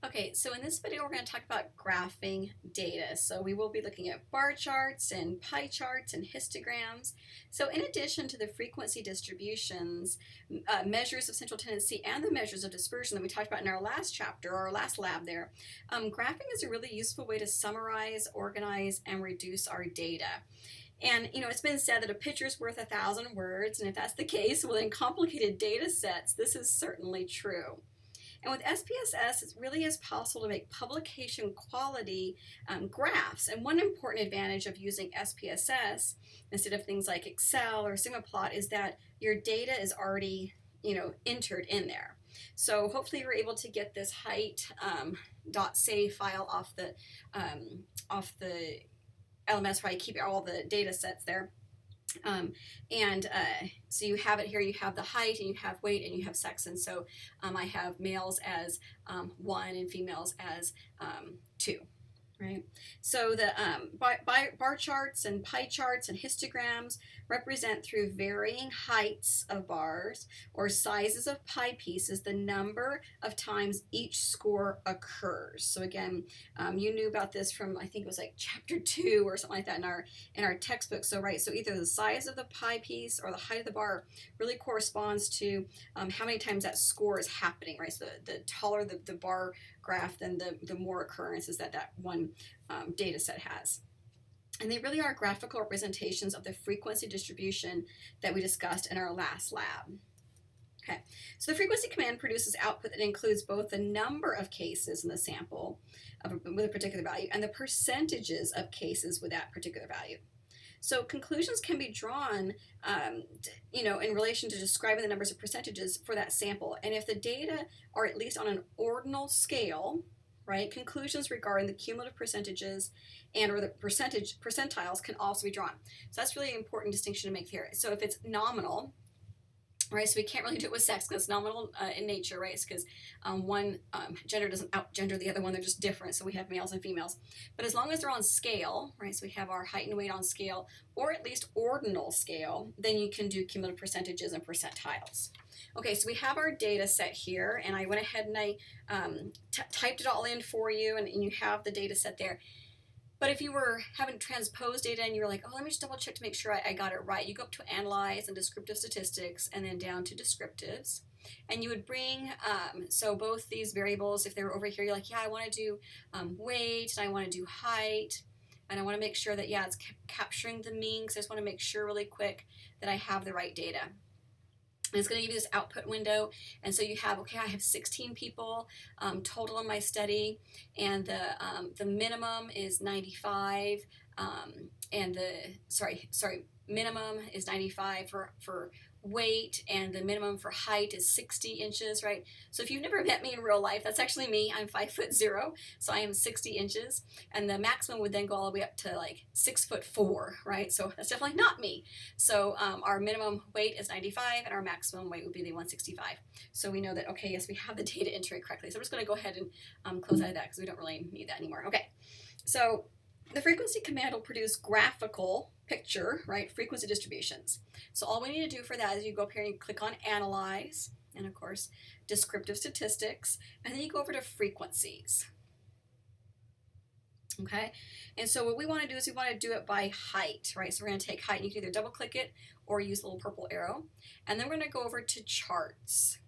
Okay, so in this video we're going to talk about graphing data. So we will be looking at bar charts and pie charts and histograms. So in addition to the frequency distributions, measures of central tendency, and the measures of dispersion that we talked about in our last chapter, or our last lab there, graphing is a really useful way to summarize, organize, and reduce our data. And it's been said that a picture's worth 1,000 words, and if that's the case, well, in complicated data sets, this is certainly true. And with SPSS, it really is possible to make publication quality graphs. And one important advantage of using SPSS instead of things like Excel or SigmaPlot is that your data is already entered in there. So hopefully you're able to get this height .save file off the LMS where I keep all the data sets there. So you have it here, you have the height and you have weight and you have sex, and so I have males as 1 and females as 2. Right? So the bar charts and pie charts and histograms represent through varying heights of bars or sizes of pie pieces the number of times each score occurs. So again, you knew about this from, I think it was like chapter 2 or something like that in our textbook. So so either the size of the pie piece or the height of the bar really corresponds to how many times that score is happening, right? So the taller the bar graph, then the more occurrences that one data set has. And they really are graphical representations of the frequency distribution that we discussed in our last lab. Okay, so the frequency command produces output that includes both the number of cases in the sample with a particular value and the percentages of cases with that particular value. So conclusions can be drawn, in relation to describing the numbers of percentages for that sample. And if the data are at least on an ordinal scale, right, conclusions regarding the cumulative percentages and or the percentiles can also be drawn. So that's really an important distinction to make here. So if it's nominal, right, so we can't really do it with sex because it's nominal in nature, right? It's because one gender doesn't outgender the other one, they're just different, so we have males and females. But as long as they're on scale, right, so we have our height and weight on scale, or at least ordinal scale, then you can do cumulative percentages and percentiles. Okay, so we have our data set here, and I went ahead and I typed it all in for you, and you have the data set there. But if you were having transposed data and you were like, oh, let me just double check to make sure I got it right, you go up to Analyze and Descriptive Statistics and then down to Descriptives. And you would bring, so both these variables, if they were over here, you're like, yeah, I want to do weight and I want to do height. And I want to make sure that, yeah, it's capturing the mean because I just want to make sure really quick that I have the right data. And it's going to give you this output window, and so you have, okay, I have 16 people total in my study, and the minimum is 95, and the minimum is 95 for weight, and the minimum for height is 60 inches, right? So if you've never met me in real life, that's actually me. I'm 5'0", so I am 60 inches, and the maximum would then go all the way up to like 6'4", right? So that's definitely not me. So our minimum weight is 95, and our maximum weight would be the 165. So we know that, okay, yes, we have the data entering correctly. So we're just going to go ahead and close out of that because we don't really need that anymore. Okay, so the frequency command will produce graphical picture, right, frequency distributions. So all we need to do for that is you go up here and you click on Analyze, and of course, Descriptive Statistics, and then you go over to Frequencies. Okay, and so what we want to do is we want to do it by height, right? So we're going to take height, and you can either double click it or use the little purple arrow, and then we're going to go over to Charts,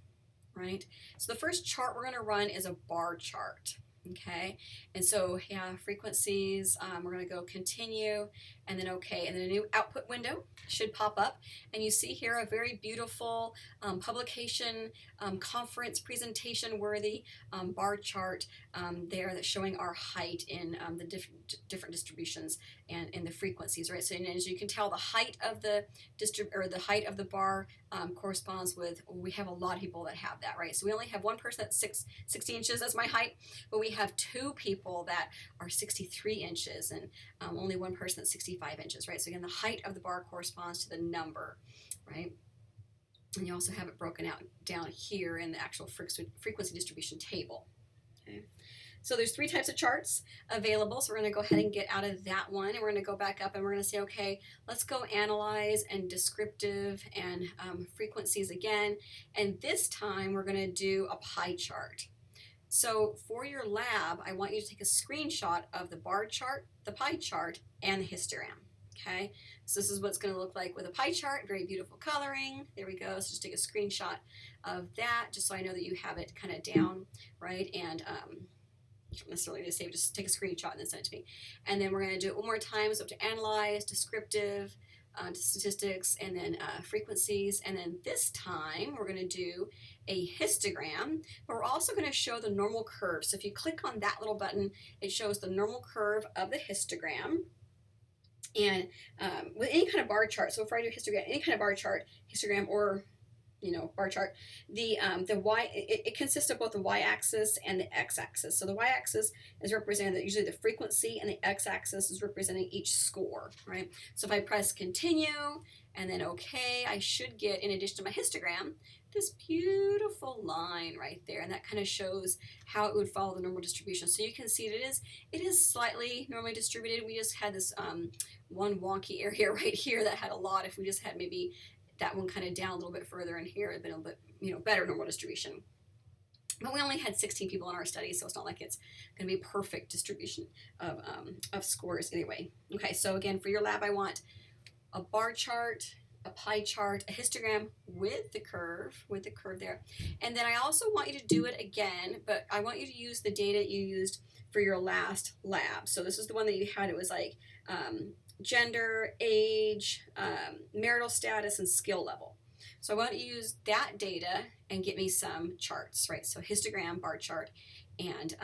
right? So the first chart we're going to run is a bar chart. Okay, and so yeah, frequencies, we're going to go continue, and then okay, and then a new output window should pop up, and you see here a very beautiful publication, conference presentation worthy bar chart there that's showing our height in the different distributions and in the frequencies, right? So and as you can tell, the height of the height of the bar corresponds with, we have a lot of people that have that, right? So we only have one person that's 60 inches, that's my height, but we have 2 people that are 63 inches and only one person that's 65 inches, right? So again, the height of the bar corresponds to the number, right? And you also have it broken out down here in the actual frequency distribution table. Okay. So there's 3 types of charts available. So we're going to go ahead and get out of that one, and we're going to go back up and we're going to say, okay, let's go Analyze and Descriptive and Frequencies again. And this time we're going to do a pie chart. So for your lab, I want you to take a screenshot of the bar chart, the pie chart, and the histogram. Okay, so this is what it's going to look like with a pie chart. Very beautiful coloring. There we go. So just take a screenshot of that, just so I know that you have it kind of down, right? And you don't necessarily need to save, just take a screenshot and then send it to me. And then we're going to do it one more time. So to analyze, descriptive, to statistics, and then frequencies. And then this time we're going to do a histogram, but we're also going to show the normal curve. So if you click on that little button, it shows the normal curve of the histogram. And with any kind of bar chart, so if I do histogram, any kind of bar chart, histogram, or bar chart, the y, it consists of both the y-axis and the x-axis. So the y-axis is representing usually the frequency, and the x-axis is representing each score, right? So if I press continue and then OK, I should get, in addition to my histogram, this beautiful line right there, and that kind of shows how it would follow the normal distribution. So you can see it is slightly normally distributed. We just had this one wonky area right here that had a lot. If we just had maybe that one kind of down a little bit further in here, it'd been a little bit better normal distribution. But we only had 16 people in our study, so it's not like it's going to be a perfect distribution of scores anyway. Okay, so again, for your lab, I want a bar chart, a pie chart, a histogram with the curve there. And then I also want you to do it again, but I want you to use the data you used for your last lab. So this is the one that you had. It was like gender, age, marital status, and skill level. So I want you to use that data and get me some charts, right? So histogram, bar chart, and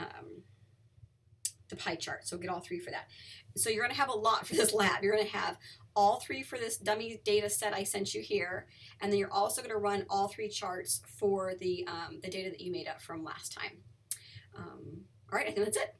the pie chart. So get all three for that. So you're going to have a lot for this lab. You're going to have all three for this dummy data set I sent you here, and then you're also going to run all three charts for the data that you made up from last time. All right, I think that's it.